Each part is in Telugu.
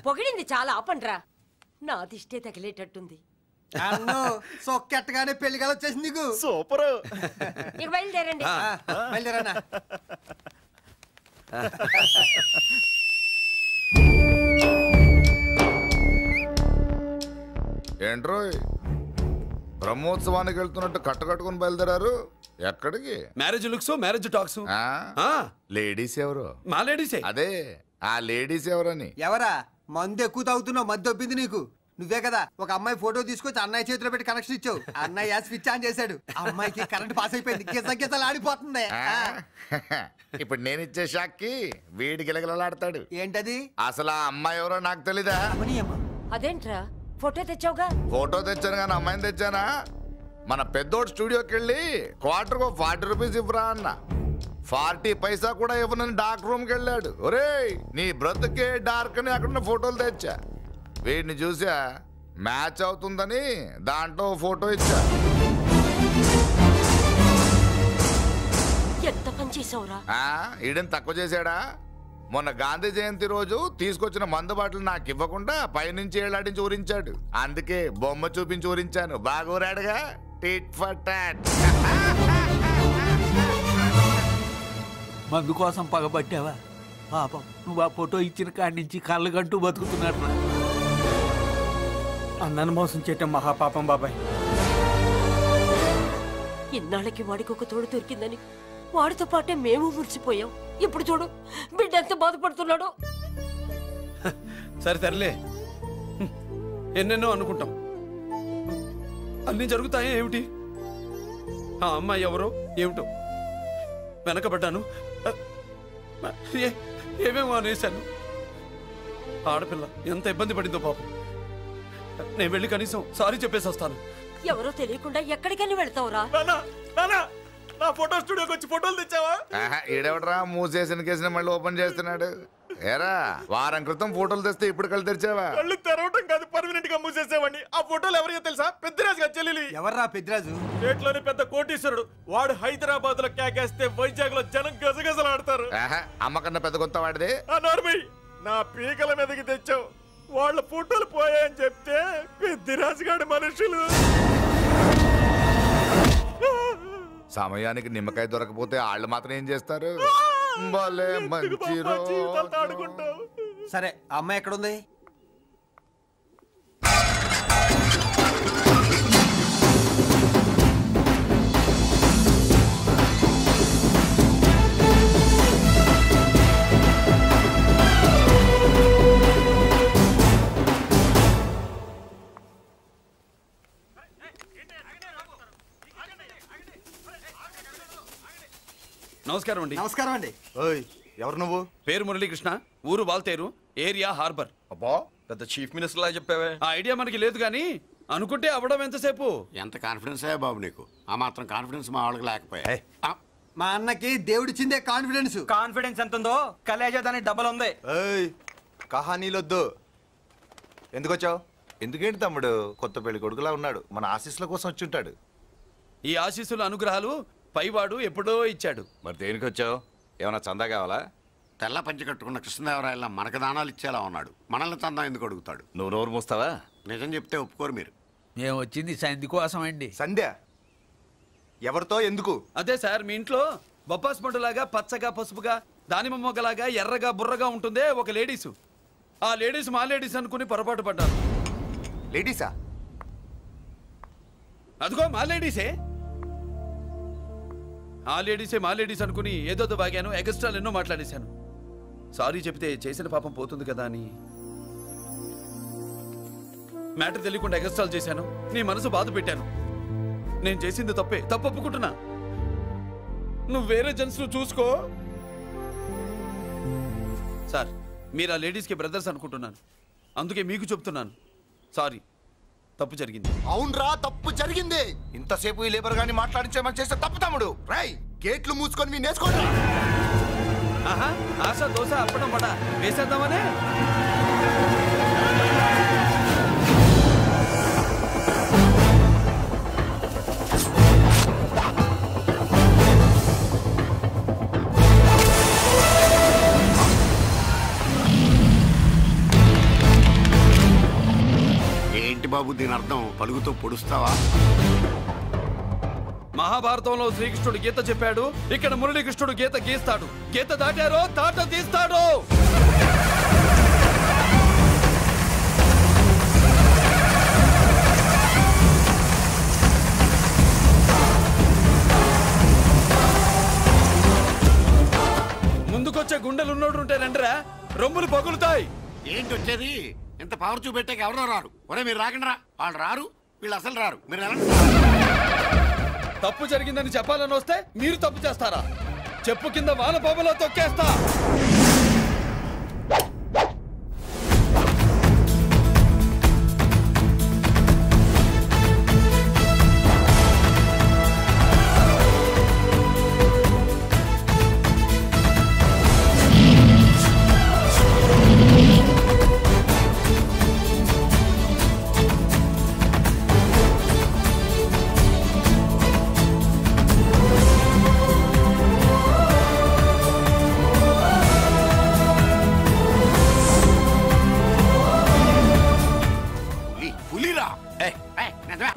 పొగిడింది చాలా ఆపండ్రా. నా దిష్టే తగిలేటట్టుంది. సొక్కెట్టగానే పెళ్లి కల వచ్చేసింది నీకు. సూపర్. ఇక బయలుదేరండి. బయలుదేరన్నా. ఏంట్రోయ్ బ్రహ్మోత్సవానికి వెళ్తున్నట్టు కట్టుకట్టుకుని బయలుదేరారు? ఎక్కడికి? Marriage looks, marriage talks. Ladies ఎవరు? మా లేడీసే. అదే ఆ లేడీస్ ఎవరని. ఎవరా? మందు ఎక్కువ తాగుతున్నావు, మధ్య దొబ్బింది నీకు. నువ్వే కదా ఒక అమ్మాయి ఫోటో తీసుకొచ్చి అన్నయ్య చేతిలో పెట్టి కనెక్షన్ ఇచ్చావు. అన్నయ్య స్విచ్ ఆన్ చేశాడు, అమ్మాయికి కరెంట్ పాస్ అయిపోయింది, గిజగిజలు ఆడిపోతుంది. ఇప్పుడు నేను ఇచ్చే షాక్కి వీడి గిలగిలలాడతాడు. ఏంటది? అసలు ఆ అమ్మాయి ఎవరో నాకు తెలీదా? అదేంట్రా ఫోటో తెచ్చావుగా? ఫోటో తెచ్చాను కానీ అమ్మాయిని తెచ్చానా? మన పెద్దోడు స్టూడియోకి వెళ్ళి క్వార్టర్కు 40 రూపీస్ ఇవ్వరా అన్న. 40 పైసా కూడా ఇవ్వనని డార్క్ రూమ్కి వెళ్ళాడు. ఒరేయ్ నీ బ్రతుకే డార్క్ అని అక్కడ ఫోటోలు తెచ్చా. వీడిని చూసా మ్యాచ్ అవుతుందని దాంట్లో ఫోటో ఇచ్చా. ఎంత పని చేసావురా? ఈడని తక్కువ చేశాడా? మొన్న గాంధీ జయంతి రోజు తీసుకొచ్చిన మందు బాటలు నాకు ఇవ్వకుండా పైనుంచి ఏళ్ళాడించి ఊరించాడు. అందుకే బొమ్మ చూపించి ఊరించాను. బాగా ఊరాడుగా. Tit for tat. మందు కోసం పగబట్టావా? పాపం నువ్వు ఆ ఫోటో ఇచ్చిన కాడి నుంచి కళ్ళగంటూ బతుకుతున్నాడు. అన్నను మోసం చేయటం మహాపాపం బాబాయ్. ఇన్నాళ్ళకి వాడికి ఒక తోడు దొరికిందని వాడితో పాటే మేము మురిసిపోయాం. ఇప్పుడు చూడు బిడ్డ ఎంత బాధపడుతున్నాడో. సరే తరలే, ఎన్నెన్నో అనుకుంటాం, అన్నీ జరుగుతాయే ఏమిటి? ఆ అమ్మాయి ఎవరో ఏమిటో వెనకబడ్డాను, ఏమేమో అనేశాను. ఆడపిల్ల ఎంత ఇబ్బంది పడిందో పాపం. నేను వెళ్ళి కనీసం సారీ చెప్పేసి వస్తాను. ఎవరో తెలియకుండా ఎక్కడికని వెళ్తావురా? నా ఫోటో స్టూడియోకి వచ్చి ఫోటోలు తెచ్చావా? ఈడెవడరా మూసేసిన కేసుని మళ్ళీ ఓపెన్ చేస్తున్నాడు? ఏరా వారం క్రితం ఫోటోలు తెస్తే ఇప్పుడు కళ్ళు తెరిచావా? కళ్ళు తెరవటం కాదు, పర్మనెంట్ గా మూసేసావని. ఆ ఫోటోలు ఎవరికో తెలుసా? పెద్దరాజు గారి చెల్లెలి. ఎవర్రా పెద్దరాజు? స్టేట్లోని పెద్ద కోటీశ్వరుడు. వాడు హైదరాబాద్ లో కేకేస్తే వైజాగ్ లో జనం గజగజలు ఆడతారు. అమ్మకన్నా పెద్ద కొత్త వాడిదే. నా పీకల మీదకి తెచ్చావు. వాళ్ళ ఫోటోలు పోయాయని చెప్తే పెద్దరాజు గారి మనుషులు. సమయానికి నిమ్మకాయ దొరకపోతే వాళ్ళు మాత్రం ఏం చేస్తారు? భలే మంచి సరే అమ్మాయి ఎక్కడుంది? నమస్కారం అండి. నమస్కారం అండి. ఎవరు నువ్వు? పేరు మురళీకృష్ణ, ఊరు వాల్తేరు, ఏరియా హార్బర్. అబ్బా పెద్ద చీఫ్ మినిస్టర్ లాగా చెప్పావే. ఆ ఐడియా మనకి లేదు కానీ అనుకుంటే అవ్వడం ఎంతసేపు? ఎంత కాన్ఫిడెన్స్ అయ్యా బాబు నీకు? ఆ మాత్రం కాన్ఫిడెన్స్ మా వాళ్ళకి లేకపోయా? మా అన్నకి దేవుడిచ్చిందే కాన్ఫిడెన్స్. కాన్ఫిడెన్స్ ఎంత ఉందో కలేజా దానికి డబల్ ఉంది. కహానీలొద్దు. ఎందుకు వచ్చావు? ఎందుకేంటి తమ్ముడు కొత్త పెళ్లి కొడుకులా ఉన్నాడు. మన ఆశీస్సుల కోసం వచ్చి ఉంటాడు. ఈ ఆశీస్సుల అనుగ్రహాలు పైవాడు ఎప్పుడో ఇచ్చాడు. మరి దేనికి వచ్చావు? ఏమన్నా చందా కావాలా? తెల్ల పంచి కట్టుకున్న కృష్ణదేవరాయల మనకు దానాలు ఇచ్చేలా ఉన్నాడు. మనల్ని చందా ఎందుకు అడుగుతాడు? నువ్వు నోరు మూస్తావా? నిజం చెప్తే ఒప్పుకోరు మీరు. మేము వచ్చింది సంధి కోసం అండి. సంధ్య ఎవరితో ఎందుకు? అదే సార్, మీ ఇంట్లో బొప్పాస్ పండులాగా పచ్చగా పసుపుగా దానిమ్మ మొగ్గలాగా ఎర్రగా బుర్రగా ఉంటుందే ఒక లేడీసు. ఆ లేడీస్ మా లేడీస్ అనుకుని పొరపాటు పడ్డారు. లేడీసా? అదిగో మా లేడీసే. ఆ లేడీసే మా లేడీస్ అనుకుని ఏదో బాగాను, ఎగస్ట్రాలు ఎన్నో మాట్లాడేశాను. సారీ చెప్తే చేసిన పాపం పోతుంది కదా అని మ్యాటర్ తెలియకుండా ఎగస్ట్రాలు చేశాను. నీ మనసు బాధ పెట్టాను. నేను చేసింది తప్పే, తప్పు ఒప్పుకుంటున్నా. నువ్వు వేరే జెంట్స్ చూసుకో. సార్, మీరు ఆ లేడీస్కి బ్రదర్స్ అనుకుంటున్నాను, అందుకే మీకు చెప్తున్నాను. సారీ, తప్పు జరిగింది. అవునరా, తప్పు జరిగింది. ఇంతసేపు ఈ లేబర్ గాని మాట్లాడించేమని చేస్తే తప్పు తమ్ముడు. రై గేట్లు మూసుకొని మీ నేర్చుకోండి. ఆహా, ఆశ దోశ అప్పడం పడ వేసేద్దామనే. బాబు దీని అర్థం పలుగుతో పొడుస్తావా? మహాభారతంలో శ్రీకృష్ణుడు గీత చెప్పాడు, ఇక్కడ మురళీకృష్ణుడు గీత గీస్తాడు. గీత దాటారో తాట తీస్తాడు. ముందుకొచ్చే గుండెలున్నోడు ఉంటే రండిరా, రొమ్ములు పగులుతాయి. ఏంటి వచ్చేది? ఇంత పవర్ చూపెట్టాక ఎవరో రారు. ఒరే మీరు రాకండిరా. వాళ్ళు రారు, వీళ్ళు అసలు రారు. మీరు ఎలా తప్పు జరిగిందని చెప్పాలని వస్తే మీరు తప్పు చేస్తారా? చెప్పు కింద వానపాములో తొక్కేస్తా.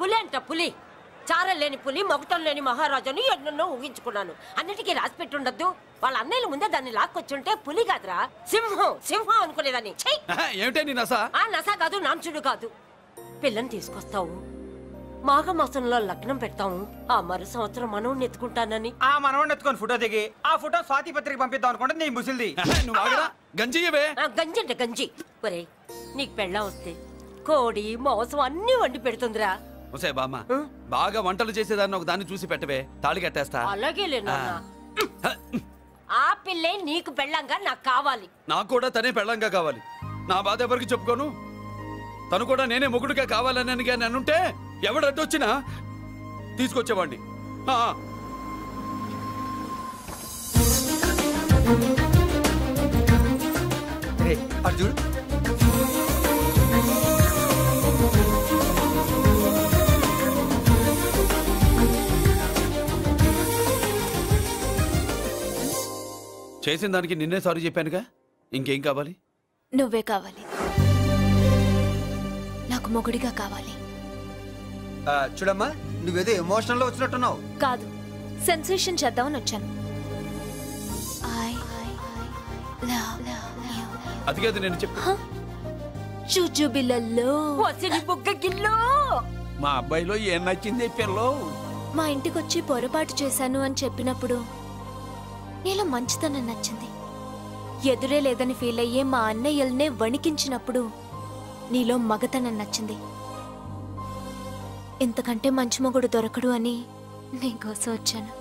పులి అంట పులి, చారం లేని పులి, మొగటం లేని మహారాజుని ఎన్నెన్నో ఊహించుకున్నాను. అన్నిటికీ రాసి పెట్టుండద్దు. వాళ్ళ అన్నయ్యల ముందే దాన్ని లాక్కొచ్చుంటే పులి కాదురా, సింహం సింహం అనుకునేదాన్ని. ఏమిటే నీ నస? ఆ నస కాదు, నాంచుడు కాదు. పిల్లని తీసుకొస్తావు, మాఘమాసంలో లగ్నం పెడతాము, ఆ మరు సంవత్సరం మనవుని ఎత్తుకుంటానని. ఆ మనవడిని ఎత్తుకొని ఫోటో దిగి ఆ ఫోటో స్వాతి పత్రిక పంపిద్దాం అనుకుంటే నీ ముసిల్ది. నువ్వు ఆగరా, గంజియవే. గంజి అంటే గంజి. ఒరే నీకు పెళ్ళం వస్తే కోడి మాంసం అన్ని వండి పెడుతుందిరా. ఒసే బామ్మ, బాగా వంటలు చేసేదాన్ని ఒక దాన్ని చూసి పెట్టవే, తాళి కట్టేస్తా. అలాగే లేనా? ఆ పిల్లే నీకు పెళ్ళంగా నాకు కావాలి. నాకు కూడా తనే పెళ్ళంగా కావాలి. నా బాధ ఎవరికి చెప్పుకోను. తను కూడా నేనే మొగుడుగా కావాలని అనుంటే ఎవడడ్డొచ్చినా తీసుకొచ్చేవాడిని. అర్జున్ చేసిన దానికి నిన్నే సారీ చెప్పానుగా, ఇంకేం కావాలి? నువ్వే కావాలి, నాకు మొగుడిగా కావాలి. చూడమ్మా, నువ్వేదో ఎమోషనల్ లో వచ్చినట్టున్నావు. కాదు, సెన్సేషన్ చేద్దామని వచ్చాను. అది కాదు నేను చెప్పు. చుచుబిళ్ళల్లో బుగ్గ గిల్లో మా అబ్బాయిలో ఏం నచ్చింది పిల్లో? మా ఇంటికొచ్చి పొరపాటు చేశాను అని చెప్పినప్పుడు నీలో మంచితనం నచ్చింది. ఎదురే లేదని ఫీల్ అయ్యే మా అన్నయ్యల్నే వణికించినప్పుడు నీలో మగతనం నచ్చింది. ఇంతకంటే మంచి మొగుడు దొరకడు అని నీకోసం వచ్చాను.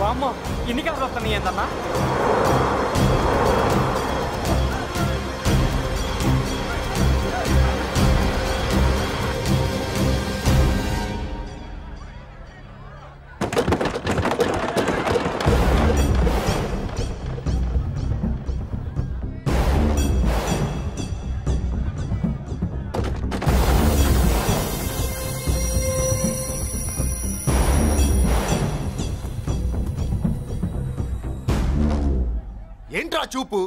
వామ్మో, ఇన్ని కలర్లు వస్తున్నాయి ఏంటన్నా? ఏంట్రా చూపు?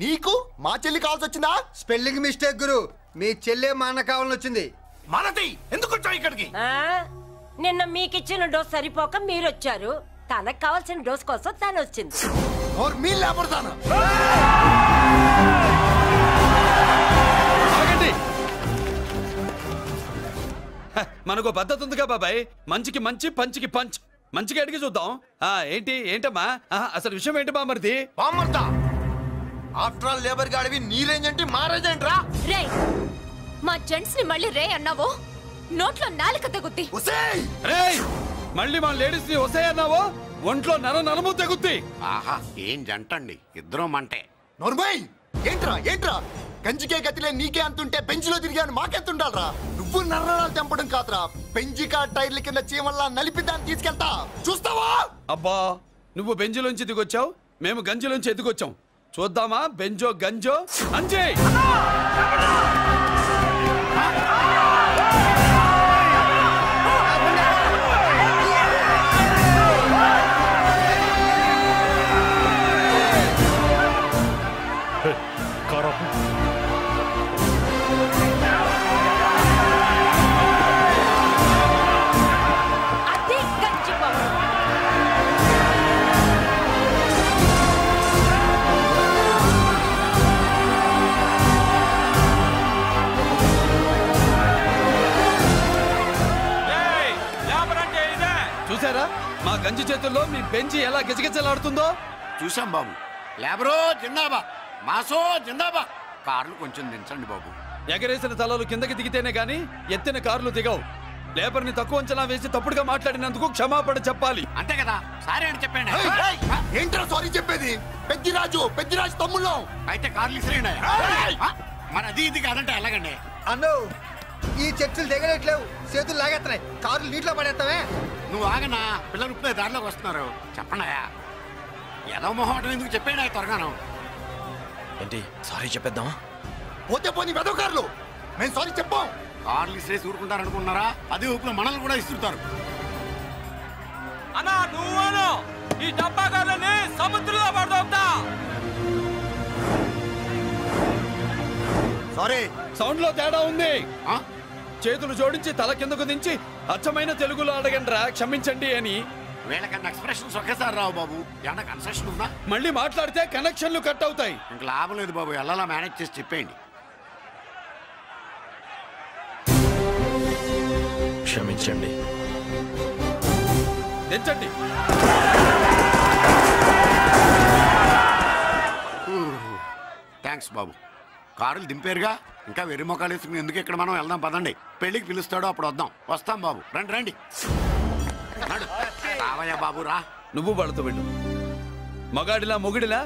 నీకు మా చెల్లి కావాల్సి వచ్చిందా? స్పెల్లింగ్ మిస్టేక్ గురు, మీ చెల్లె మా అన్న కావాలని వచ్చింది. మనది ఎందుకు వచ్చావు ఇక్కడికి? నిన్న మీకిచ్చిన డోస్ సరిపోక మీరొచ్చారు. తనకు కావాల్సిన డోస్ కోసం తను వచ్చింది. మనకు పద్ధతి ఉందిగా బాబాయ్, మంచికి మంచి పంచికి పంచ్. మంచిగా అడిగి చూద్దాం. ఏంటమ్మా అసలు విషయం ఏంటి బామర్ది? బామ్మర్దా, ఆఫ్టర్ ఆల్ లేబర్ గాడివి నీ రేంజ్ ఏంటి, మా రేంజ్ ఏంట్రా? రే, మా జెంట్స్ ని మళ్ళీ రే అన్నావో నోట్లో నాలుక తెగుద్ది. మళ్ళీ మా లేడీస్ ని వసే అన్నావో ఒంట్లో నరము తెగుద్ది. ఆహా, ఏం జంటండి, ఇద్దరం మంటే. నోర్మై, ఏంట్రా ఏంట్రా? కంచికే గతిలే నీకే అంతుంటే బెంచ్లో తిరిగాను మాకెంతుండాలరా? నువ్వు నర్రాలు తెంపడం కాదురా, పెంచికా టైర్ల కింద చీమల్లా నలిపి దాన్ని తీసుకెళ్తా, చూస్తావా? అబ్బా, నువ్వు బెంజులోంచి దిగొచ్చావు, మేము గంజిలోంచి ఎదిగొచ్చాం. చూద్దామా బెంజో గంజో అంజే. చూసారా మా గంజి చేతుల్లో మీ బెంచి ఎలా గిజగిజలాడుతుందో? చూసాం బాబు. లేబరో జిందాబా, మాసో జిందాబా. కార్లు కొంచెం దించండి బాబు. ఎగరేసిన తలలు కిందకి దిగితేనే గాని ఎత్తిన కార్లు దిగవు. లేబర్ ని తక్కువ అంచనా వేసి తప్పుడుగా మాట్లాడినందుకు క్షమాపణ చెప్పాలి. అంతే కదా, సారీ అని చెప్పండి. ఏంట్రా సారీ చెప్పేది? పెద్దిరాజు తమ్ముళ్ళం. అయితే కార్లు ఇసిరేయండి. మరి అది ఇది కాదంటే ఎలాగండి? అన్నో ఈ చర్చలు దిగలేట్లేవు, చేతులు లాగేస్తున్నాయి, కార్లు నీటిలో పడేస్తావే. నువ్వు ఆగనా, పిల్లలు ఇప్పుడే దారిలోకి వస్తున్నారు. చెప్పండాయా, ఏదో మొహమాటం ఎందుకు చెప్పండి త్వరగాను. ఏంటి సారీ చెప్పేద్దామా? పోతే పోనీ వెదవ కార్లు, మేము సారీ చెప్పాం. కార్లు ఇసిరేసి ఊరుకుంటారు అనుకున్నారా? అదే ఊపిలో మనల్ని కూడా ఇస్తుంటారు. అన్నా నువ్వు ఈ డబ్బా కార్లని సముద్రంలో పడదోపుతా. సారీ, సౌండ్ లో తేడా ఉంది. చేతులు జోడించి తల కిందకు దించి అచ్చమైన తెలుగులో అడగండి, క్షమించండి అని. వీళ్ళకన్నా ఎక్స్ప్రెషన్స్ ఒకేసారి రావు బాబు. ఏమన్నా కన్సెషన్ ఉందా? మళ్ళీ మాట్లాడితే కనెక్షన్లు కట్ అవుతాయి. ఇంక లాభం లేదు బాబు, ఎలా మేనేజ్ చేసి చెప్పేయండి. క్షమించండి. తెచ్చండి. థ్యాంక్స్ బాబు. కారులు దింపారుగా, ఇంకా వెర్రి మొక్కలు వేసుకుని ఎందుకు ఇక్కడ మనం వెళ్దాం పదండి. పెళ్లికి పిలుస్తాడో అప్పుడు వద్దాం. వస్తాం బాబు, రండి రండి. రావయ్యా బాబు రా. నువ్వు వాళ్ళతో వెళ్ళు. మగాడిలా మొగుడిలా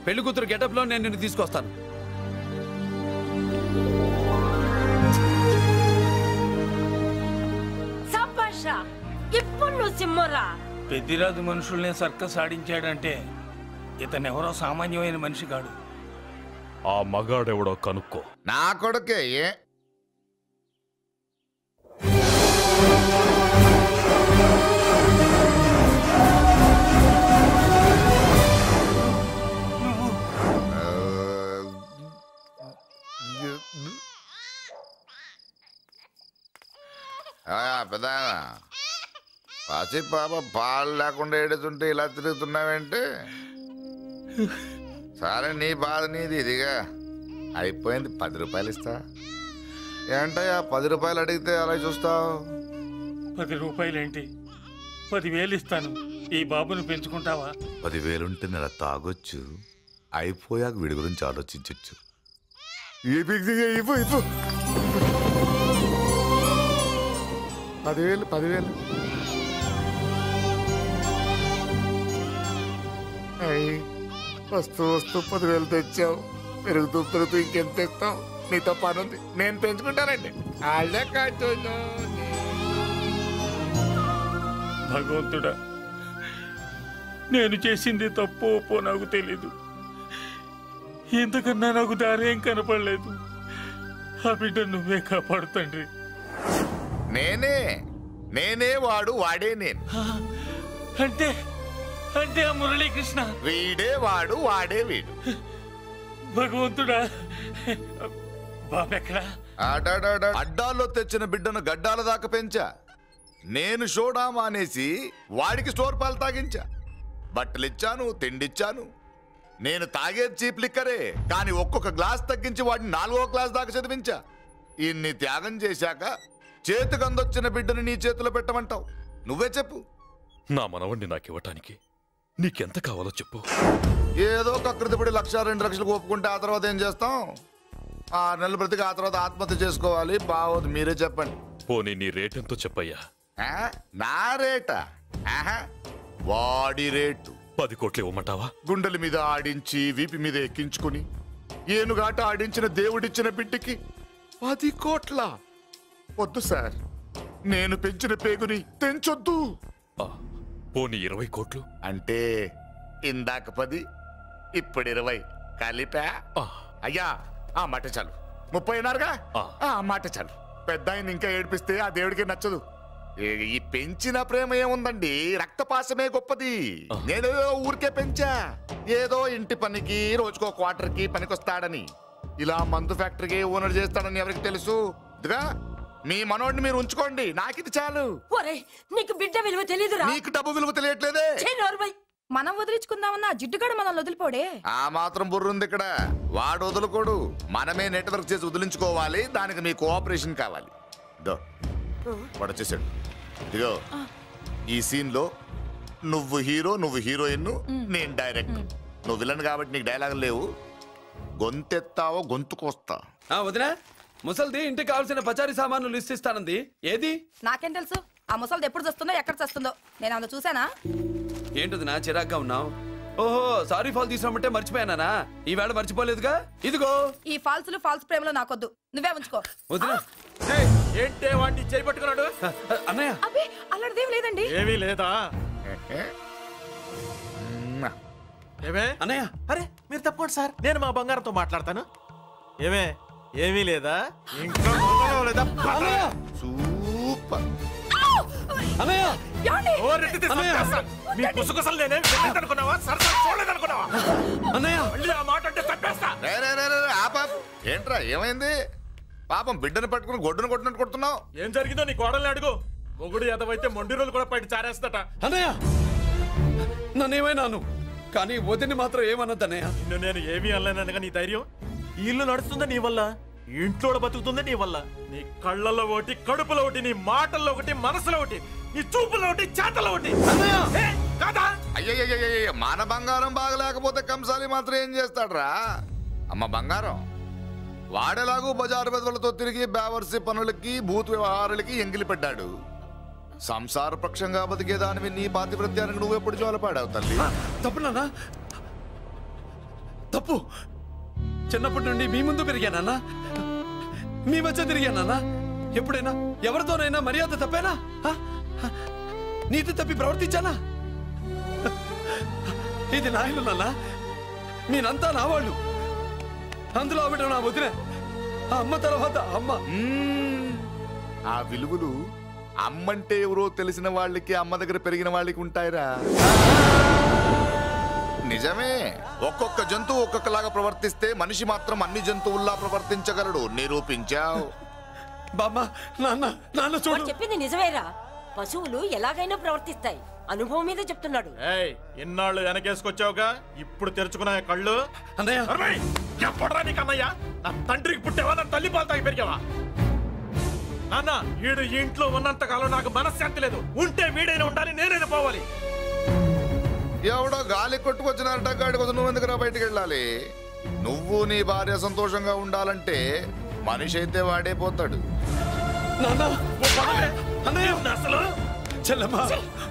పెళ్లి కూతురు గెటప్ లో నేను నిన్ను తీసుకొస్తాను. ఇప్పుడు నువ్వు సింహరా. పెద్దిరాజు మనుషుల్ని సర్కస్ ఆడించాడంటే ఇతనెవరో సామాన్యమైన మనిషి కాడు. ఆ మగాడెవడో కనుక్కో. నా కొడుకే. పెద్ద పసి పాప పాలు లేకుండా ఏడుతుంటే ఇలా తిరుగుతున్నావేంటి? సరే నీ బాధ నీది, ఇదిగా అయిపోయింది. 10 రూపాయలు ఇస్తా. ఏంటయ్యా 10 రూపాయలు అడిగితే అలా చూస్తావు? 10 రూపాయలేంటి, 10,000 ఇస్తాను. ఈ బాబుని పెంచుకుంటావా? 10,000 ఉంటే నెల తాగొచ్చు, అయిపోయాక వీడి గురించి ఆలోచించచ్చు. 10,000 వస్తూ 10,000 తెచ్చావు. పెరుగుతూ ఇంకెంత తెస్తావు? నీతో పని ఉంది, నేను పెంచుకుంటానండి. భగవంతుడా, నేను చేసింది తప్పు ఒప్పో నాకు తెలీదు. ఇంతకన్నా నాకు దారేం కనపడలేదు. ఆ బిడ్డ నువ్వే కాపాడు తండ్రి. నేనే వాడు, వాడే నేను. అంటే అంటే ఆ మురళీకృష్ణ వీడే వాడు, వాడే వీడు. భగవంతుడా, బాబెక్కడా? అడ్డాల్లో తెచ్చిన బిడ్డను గడ్డాల దాకా పెంచా. నేను షోడా మానేసి వాడికి స్టోర్ పాలు తాగించా. బట్టలిచ్చాను, తిండిచ్చాను. నేను తాగేది చీప్ లిక్కరే, కానీ ఒక్కొక్క గ్లాస్ తగ్గించి వాడిని 4వ క్లాస్ దాకా చదివించా. ఇన్ని త్యాగం చేశాక చేతికి అందొచ్చిన బిడ్డను నీ చేతిలో పెట్టమంటావు? నువ్వే చెప్పు. నా మనవణ్ణి నాకివ్వటానికి నీకెంత కావాలో చెప్పు. ఏదో కకృతిపడి 1,00,000 2 లక్షలకు ఒప్పుకుంటే ఆ తర్వాత ఏం చేస్తాం? 6 నెలలు బ్రతికి ఆ తర్వాత ఆత్మహత్య చేసుకోవాలి. బావోదు, మీరే చెప్పండి. పోనీ నీ రేటెంతో చెప్పయ్యా. నా రేటా? వాడి రేటు 10 కోట్లు ఇవ్వమంటావా? గుండెల మీద ఆడించి వీపి మీద ఎక్కించుకుని ఏనుగాట ఆడించిన దేవుడిచ్చిన బిడ్డకి 10 కోట్ల? వద్దు సార్, నేను పెంచిన పేగుని తెంచొద్దు. పోనీ 20 కోట్లు? అంటే ఇందాక 10, ఇప్పుడు 20 కలిపా? అయ్యా ఆ మాట చాలు. 30 అన్నారుగా, ఆ మాట చాలు. పెద్ద ఆయన ఇంకా ఏడిపిస్తే ఆ దేవుడికి నచ్చదు. ఈ పెంచిన ప్రేమ ఏముందండి, రక్తపాసమే గొప్పది. నేనేదో ఊరికే పెంచా, ఏదో ఇంటి పనికి రోజుకో క్వార్టర్కి పనికొస్తాడని. ఇలా మందు ఫ్యాక్టరీకి ఓనర్ చేస్తాడని ఎవరికి తెలుసు? ఇదిగా మీ మనోడిని మీరు ఉంచుకోండి, నాకిది చాలు. నీకు బిడ్డ విలువ తెలియదురా? నీకు డబ్బు విలువ తెలియట్లేదే. మనం వదిలించుకుందామన్నా జిడ్డుగాడు మనల్ని వదిలిపోడే. ఆ మాత్రం బుర్రుంది ఇక్కడ. వాడు వదులుకోడు, మనమే నెట్వర్క్ చేసి వదిలించుకోవాలి. దానికి మీ కోఆపరేషన్ కావాలి. వాడు వచ్చేసాడు. ఇదిగో ఈ సీన్ లో నువ్వు హీరో, నువ్వు హీరోయిన్, నేను డైరెక్టర్. నువ్వు విలన్ కాబట్టి నీకు డైలాగ్ లేవు. గొంతెత్తావో గొంతుకొస్తా. వదినా, ముసల్ది ఇంటికి కావాల్సిన పచారీ సామాన్లు లిస్ట్ ఇస్తానంది. ఏది? నాకేం తెలుసు ఆ ముసలిది ఎప్పుడు చస్తుందో ఎక్కడ చస్తుందో. నేను అందులో చూసానా? ఏంటది నా చిరాగ్గా ఉన్నావు? ఓహో, సారీ ఫాల్ తీసుకురామంటే మర్చిపోయానా? ఈవేళ మర్చిపోలేదుగా. ఇదిగో ఈ ఫాల్స్లు ఫాల్స్ ప్రేమలో నాకొద్దు, నువ్వే ఉంచుకో. వదినా, ఏంటే వాడిని చేయి పట్టుకున్నాడు? అన్నయ్య, అబ్బే అలాంటిదేం లేదండి. ఏమీ లేదా? ఏమే అన్నయ్య? అరే మీరు తప్పకుండా సార్, నేను మా బంగారంతో మాట్లాడతాను. ఏమే ఏమీ లేదా? ఇంకా లేదా? సూపర్ అన్నయ్య, మీ కుసకుసలు నేనే అనుకున్నావా? సరసరి చూడలేదనుకున్నావా? అన్నయ్య, మళ్ళీ ఆ మాట అంటే తప్పేస్తా. ఏంట్రా ఏమైంది? పాపం బిడ్డను పట్టుకుని గొడ్డును కొట్టినట్టు కొడుతున్నావు. ఏం జరిగిందో నీ కోడల్ని అడుగు. మొగుడు ఎదవైతే మొండి రోజులు కూడా బయట చారేస్తట. అన్నయ్య, నన్నేమైనాను కానీ వదిని మాత్రం ఏమన్నదన్నయ్య. నిన్ను నేను ఏమీ అనలేనగా నీ ధైర్యం. ఈ ఇల్లు నడుస్తుందా నీ వల్ల, ఇంట్లో బతుకుతుందా నీ వల్ల. నీ కళ్ళల్లో ఒకటి, కడుపులో ఒకటి, నీ మాటల్లో ఒకటి, మనసులో ఒకటి, నీ చూపులో ఒకటి, చేతల్లో ఒకటి. అయ్యయ్య, మన బంగారం బాగలేకపోతే కంసాలి మాత్రం ఏం చేస్తాడ్రా? అమ్మ బంగారం వాడేలాగూ బజారు బెదవులతో తిరిగి బేవర్సి పనులకి, భూత్ వ్యవహారాలకి ఎంగిలి పెట్టాడు. సంసార పక్షంగా బతికేదానివి నీ పాతివృత్యానికి నువ్వెప్పుడు జోలపాడావు తల్లి? తప్పు నాన్న, తప్పు. చిన్నప్పటి నుండి మీ ముందు పెరిగానన్నా, మీ మధ్య తిరిగానన్నా. ఎప్పుడైనా ఎవరితోనైనా మర్యాద తప్పేనా? నీతి తప్పి ప్రవర్తించానా? ఇది నా ఇల్లు నాన్న, నేనంతా నా వాళ్ళు. అందులో ఆవిడ నా వదిలే, ఆ అమ్మ తర్వాత అమ్మ. ఆ విలువలు అమ్మంటే ఎవరో తెలిసిన వాళ్ళకి, అమ్మ దగ్గర పెరిగిన వాళ్ళకి ఉంటాయిరా. నిజమే, ఒక్కొక్క జంతువు ఒక్కొక్కలాగా ప్రవర్తిస్తే మనిషి మాత్రం అన్ని జంతువుల్లా ప్రవర్తించగలడు. నిరూపించావు. చెప్పింది నిజమేరా. పశువులు ఎలాగైనా ప్రవర్తిస్తాయి. అనుభవం మీద చెప్తున్నాడు. ఇన్నాళ్ళు వెనకేసుకొచ్చావుగా, ఇప్పుడు తెరుచుకున్నా కళ్ళు. ఎప్పుడరా నీకన్నయ్యా? నా తండ్రికి పుట్టావా? నా తల్లి పాలు తాగి పెరిగావా? నాన్న, వీడు ఈ ఇంట్లో ఉన్నంత కాలం నాకు మనశ్శాంతి లేదు. ఉంటే వీడైనా ఉండాలి, నేనైనా పోవాలి. ఎవడో గాలి కొట్టుకొచ్చినారట, గాడి కోసం నువ్వు ఎందుకురా బయటికి వెళ్ళాలి? నువ్వు నీ భార్య సంతోషంగా ఉండాలంటే మనిషి అయితే వాడే పోతాడు.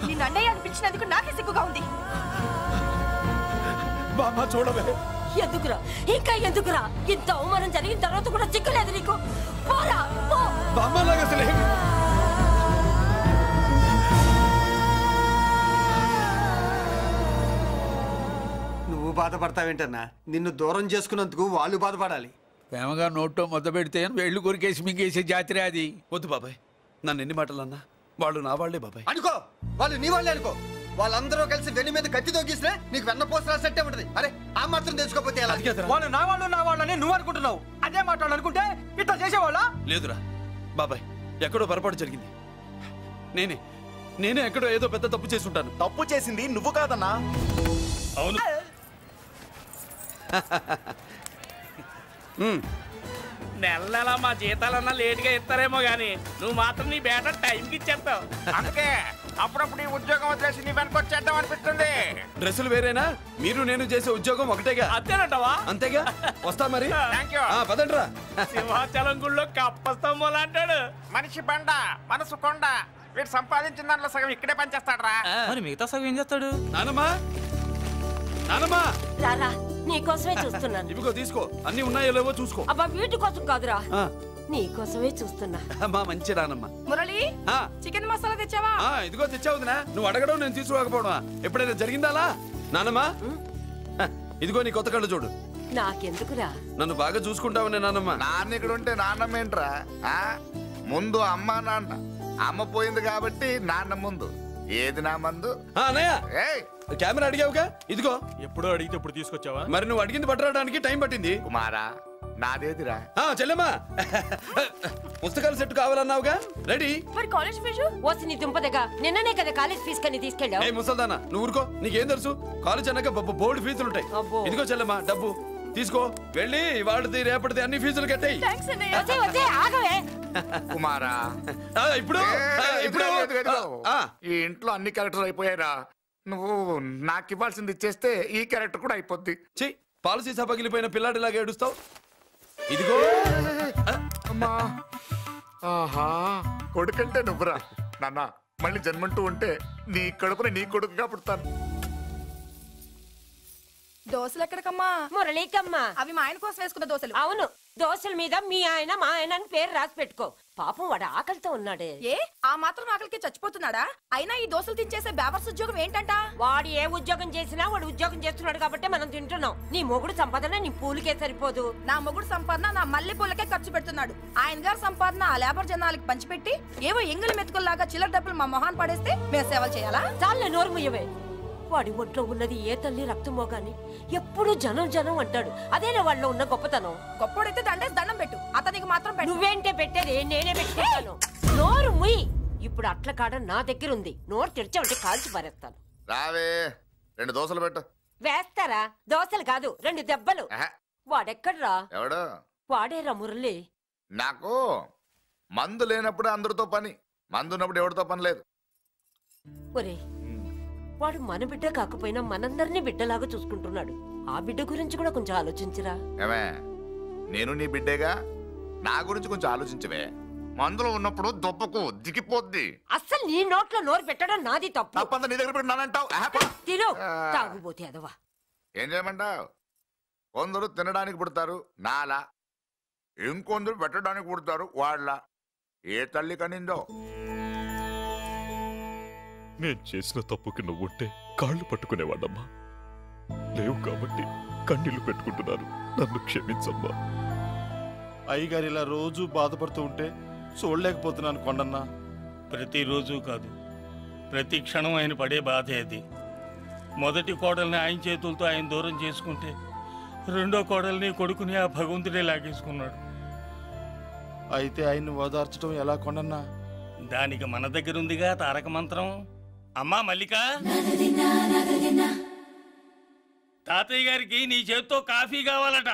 నిన్ను అన్నయ్య అనిపించినందుకు నాకే సిగ్గుగా ఉంది. చూడవే, ఎందుకురా ఇంకా ఎందుకురా? ఇంత అవమానం జరిగిన తర్వాత కూడా సిగ్గులేదు నీకు? పోరా, పో. నువ్వు బాధపడతావేంటన్నా? నిన్ను దూరం చేసుకున్నందుకు వాళ్ళు బాధపడాలి. ప్రేమగా నోట్లో మొద్ద పెడితే వేళ్ళు కొరికేసి మింగేసే జాతర అది. వద్దు బాబాయ్, నన్ను ఎన్ని మాటలన్నా వాళ్ళు నా వాళ్లే బాబాయ్. అనుకో, వాళ్ళు నీ వాళ్ళే అనుకో. వాళ్ళందరూ కలిసి వెన్ను మీద కత్తి తోగిస్తే నీకు వెన్నపోస రాసినట్టే ఉంటది. అరే ఆ మాత్రం తెలుసుకోకపోతే ఎలా? వాళ్ళు నా వాళ్ళని నువ్వు అనుకుంటున్నావు. అదే మాట్లాడు అనుకుంటే ఇట్లా చేసేవాళ్ళ? లేదురా బాబాయ్, ఎక్కడో పొరపాటు జరిగింది. నేనే ఎక్కడో ఏదో పెద్ద తప్పు చేసి ఉంటాను. తప్పు చేసింది నువ్వు కాదన్నా. అవును. నెల నెల మా జీతాలన్నా లేటుగా ఇస్తారేమో గానీ నువ్వు మాత్రం నీ బేట టైంకి ఇచ్చేస్తావు. అందుకే అప్పుడప్పుడు ఈ ఉద్యోగం వదిలేసి నీ వెనకొచ్చేద్దాం అనిపిస్తుంది. డ్రెస్సులు వేరేనా? మీరు నేను చేసే ఉద్యోగం ఒకటేగా. అంతేనంటావా? అంతేగా. వస్తా మరి. పదండ్రా. సింహాచలం గుళ్ళో కప్పస్తంభం అంటాడు. మనిషి బండ, మనసు కొండ. వీడు సంపాదించిన దాంట్లో సగం ఇక్కడే పనిచేస్తాడు రా. మరి మిగతా సగం ఏం చేస్తాడు? నానమ్మా, నానమ్మా, రారా, నీకోసమే చూస్తున్నాను. ఇవిగో తీసుకో, అన్ని ఉన్నాయో లేవో చూసుకో. అబ్బా వీటి కోసం కాదురా, నీకోసమే చూస్తున్నా. అమ్మా మంచి నానమ్మ. మురళి, చికెన్ మసాలా తెచ్చావా? ఇదిగో తెచ్చావుదినా. నువ్వు అడగడం నేను తీసుకోకపోవడమా? ఎప్పుడైనా జరిగిందాలా? నానమ్మా, ఇదిగో నీ కొత్త కళ్ళు చూడు. నాకెందుకురా? నన్ను బాగా చూసుకుంటావనే నానమ్మ. నాన్న ఇక్కడ ఉంటే నాన్నమ్మ ఏంట్రా? ముందు అమ్మ నాన్న. అమ్మ పోయింది కాబట్టి నాన్న ముందు. ఏది నా మందు? అన్నయ్య కెమెరా అడిగావుగా, ఇదిగో. ఎప్పుడో అడిగితే ఇప్పుడు తీసుకొచ్చావా? మరి నువ్వు అడిగింది పట్టడానికి టైం పట్టింది. కుమారా నాదేదిరా? చెల్లెమ్మా పుస్తకాల సెట్ కావాలన్నావుగా, రెడీ. మరి కాలేజ్ ఫీజు ఓసి దుంపదగా నిన్ననే కదా కాలేజ్ ఫీజు కని తీసుకెళ్ళావు. ముసల్దానా నువ్వు ఊరుకో, నీకేం తెలుసు? కాలేజ్ అన్నాక బోర్డు ఫీజులు ఉంటాయి. ఇదిగో చెల్లెమ్మా డబ్బు తీసుకో, వెళ్ళి వాడిది రేపటిది అన్ని ఫీజులు కట్టాయి. కుమారా ఇప్పుడు ఈ ఇంట్లో అన్ని క్యారెక్టర్ అయిపోయారా? నువ్వు నాకు ఇవ్వాల్సింది ఇచ్చేస్తే ఈ క్యారెక్టర్ కూడా అయిపోద్ది. చెయ్యి, పాలసీ సభ పగిలిపోయిన పిల్లాడిలాగా ఏడుస్తావు. ఇదిగో అమ్మా. ఆహా కొడుకంటే నువ్వురా నాన్న. మళ్ళీ జన్మంటూ ఉంటే నీ కడుపుని నీ కొడుకుగా పుడతాను. దోశలు ఎక్కడికమ్మా? మురళీకమ్మా. అవి మా ఆయన కోసం వేసుకున్న దోశలు. అవును, దోశల మీద మీ ఆయన మా ఆయన అని పేరు రాసి పెట్టుకో. పాపం వాడు ఆకలితో ఉన్నాడే. ఏ ఆ మాత్రం ఆకలికి చచ్చిపోతున్నాడా? అయినా ఈ దోశలు తినేసే బేవర్స్ ఉద్యోగం ఏంటంట? వాడు ఏ ఉద్యోగం చేసినా వాడు ఉద్యోగం చేస్తున్నాడు కాబట్టి మనం తింటున్నాం. నీ మొగుడు సంపాదన నీ పూలకే సరిపోదు. నా మొగుడు సంపాదన నా మల్లె పూలకే ఖర్చు పెడుతున్నాడు. ఆయన గారి సంపాదన ఆ లేబర్ జనాలకి పంచిపెట్టి ఏవో ఎంగిలి మెతుకుల్లాగా చిల్లర డబ్బులు మా మొహాన్ పడేస్తే మేము సేవలు చేయాలా? చాలే నోరు ముయ్యవే. వాడి ఒంట్లో ఉన్నది ఏ తల్లి రక్తమో గాని ఎప్పుడు జనం జనం అంటాడు. అదేనా వాళ్ళలో ఉన్న గొప్పతనం. గొప్పోడైతే దండేసి దండం పెట్టు, అతనికి మాత్రం పెట్టు. నువ్వేంటే పెట్టేది? నేనే పెట్టుకుంటాను. నోరు ముయ్యి. ఇప్పుడు అట్ల కాడ నా దగ్గర ఉంది. నోరు తెరిచావంటే కాల్చి పారేస్తాను. రావే 2 దోశలు పెట్టు. వేస్తారా? దోశలు కాదు 2 దెబ్బలు. వాడెక్కడ్రా? ఎవడు? వాడేరా మురళి. నాకు మందు లేనప్పుడు అందరితో పని, మందు ఉన్నప్పుడు ఎవరితో పని లేదు. ఒరే, వాడు మన బిడ్డ కాకపోయినా మనందరినీ బిడ్డలాగా చూసుకుంటున్నాడు. ఆ బిడ్డ గురించి కూడా కొంచెం ఆలోచించరా. ఏమే, నేను నీ బిడ్డేగా, నా గురించి కొంచెం ఆలోచించవే. మందులో ఉన్నప్పుడు దొప్పకు దిగిపోద్ది. అస్సలు నీ నోట్లో నోరు పెట్టడం నాది తప్పు. తప్పంతా నీ దగ్గర పెట్టినానంటావు. తిను, తాగుబోతే అదవా. ఏం చేయమంటావు? కొందరు తినడానికి పుడతారు నాలా, ఇంకొందరు పెట్టడానికి పుడతారు వాళ్ళ. ఏ తల్లి కనిందో? నేను చేసిన తప్పుకి నువ్వుంటే కాళ్ళు పట్టుకునేవాడమ్మా. లేవు కాబట్టి కన్నీళ్లు పెట్టుకుంటున్నాను. నన్ను క్షమించమ్మా. అయ్యగారు ఇలా రోజు బాధపడుతూ ఉంటే చూడలేకపోతున్నాను కొండన్న. ప్రతిరోజు కాదు, ప్రతి క్షణం ఆయన పడే బాధే అది. మొదటి కోడల్ని ఆయన చేతులతో ఆయన దూరం చేసుకుంటే రెండో కోడల్ని కొడుకుని ఆ భగవంతుడే లాగేసుకున్నాడు. అయితే ఆయన్ని ఓదార్చడం ఎలా కొండన్న? దానికి మన దగ్గర ఉందిగా తారక మంత్రం. అమ్మా మల్లిక, తాతయ్య గారికి నీ చేత్తో కాఫీ కావాలట.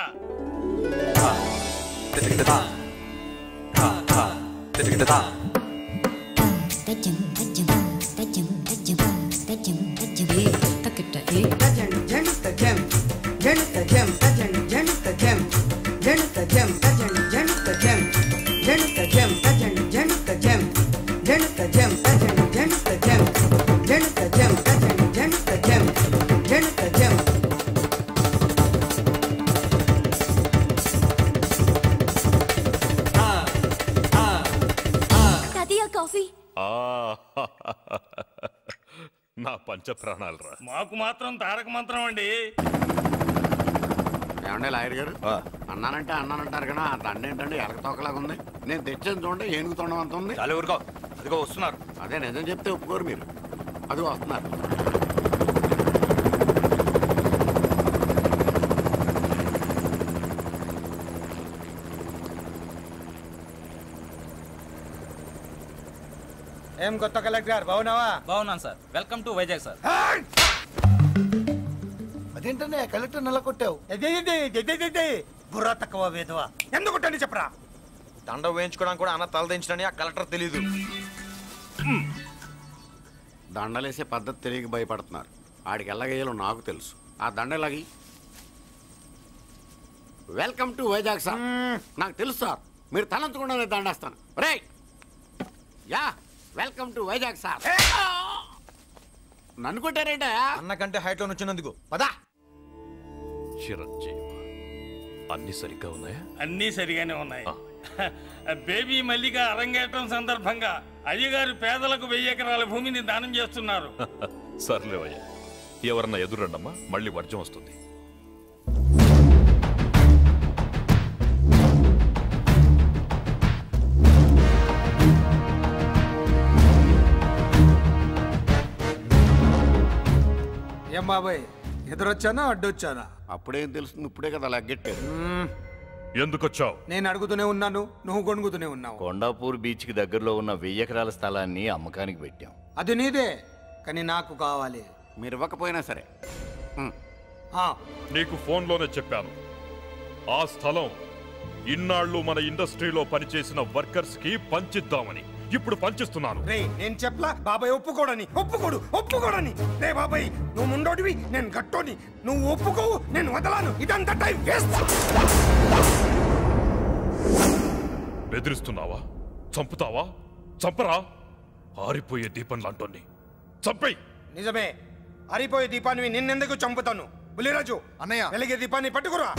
నా పంచ ప్రాణాలు రా. మాకు మాత్రం తారక మంత్రం అండి. ఏమండి లాయర్ గారు, అన్నానంటే అన్నానంటారు కదా, ఆ దండ ఏంటంటే ఎలక తోకలాగా ఉంది. నేను తెచ్చేది చూడండి, ఏనుగు తొండం అంత ఉంది. చాలా ఊరుకో, అదిగో వస్తున్నారు. అదే నిజం చెప్తే ఒప్పుకోరు మీరు. అదిగో వస్తున్నారు. ఏం కొత్త కలెక్టర్ బాగున్నావా? బాగున్నాను sir. Welcome to Vizag sir. అదేంటనే కలెక్టర్ నెల కొట్టావు? బుర్ర తక్కువ వేదవా, ఎందుకు కొట్టండి చెప్పరా? దండ వేయించుకోవడానికి కూడా అన్న తలదించడని ఆ కలెక్టర్ తెలీదు. దండలేసే పద్ధతి తెలియక భయపడుతున్నారు. ఆడికి ఎలాగేయాలో నాకు తెలుసు. ఆ దండ ఎలాగి. Welcome to Vizag sir. నాకు తెలుసు సార్, మీరు తలంచకుండానే దండేస్తాను. రే యా, వెల్కమ్ టు వైజాగ్ సార్. నన్ను కొట్టారేంటా? అన్నకంటే హైట్ లో వచ్చినందుకు పదా. చిరంజీవి, అన్ని సరిగ్గా ఉన్నాయా? అన్నీ సరిగానే ఉన్నాయి. బేబీ మల్లిక అరంగేట్రం సందర్భంగా అయ్యగారు పేదలకు 1000 ఎకరాల భూమిని దానం చేస్తున్నారు. సర్లేవయ్యా, ఎవరన్నా ఎదురండమ్మా, మళ్ళీ వర్జం వస్తుంది. బాబాయ్ ఎదురొచ్చానా అడ్డొచ్చానా? అప్పుడేం తెలుస్తుంది, ఇప్పుడే కదా లగ్గెట్టారు. ఎందుకొచ్చావు? నేను అడుగుతూనే ఉన్నాను, నువ్వు గొణుగుతూనే ఉన్నావు. కొండాపూర్ బీచ్ కి దగ్గరలో ఉన్న 1000 ఎకరాల స్థలాన్ని అమ్మకానికి పెట్టాం. అది నీదే, కానీ నాకు కావాలి. మీరు ఇవ్వకపోయినా సరే. నీకు ఫోన్లోనే చెప్పాను, ఆ స్థలం ఇన్నాళ్ళు మన ఇండస్ట్రీలో పనిచేసిన వర్కర్స్ కి పంచిద్దామని. ఇప్పుడు పంచిస్తున్నాను. నేను చెప్పలా బాబాయ్ ఒప్పుకోడని. రే బాబాయ్, నువ్వు ముండోడివి, నేను గట్టోని. నువ్వు ఒప్పుకోవు, నేను వదలాను. ఇదంతా టైం వేస్ట్. బెదిరిస్తున్నావా? చంపుతావా? చంపరా? ఆరిపోయే దీపం లాంటోని చంపేయ్. నిజమే, ఆరిపోయే దీపాన్ని నిన్నెందుకు చంపుతాను? బుల్లిరాజు అన్నయ్య, వెలిగే దీపాన్ని పట్టుకురా.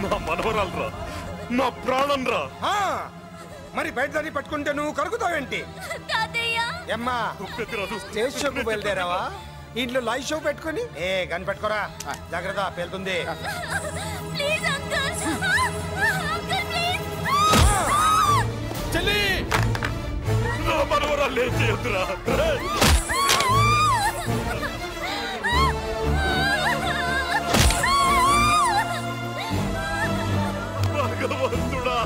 నా మనవరాలరా, నా ప్రాణం రా. మరి బయటదాన్ని పట్టుకుంటే నువ్వు కరుగుతావేంటి? అమ్మా, స్టేజ్ షోకు బయలుదేరావా? ఇంట్లో లైవ్ షో పెట్టుకుని గన్ పెట్టుకోరా, జాగ్రత్త పేలుతుంది. చెల్లి, నా మనవరాలు ఏం చేయొద్దురా. భగవంతుడా,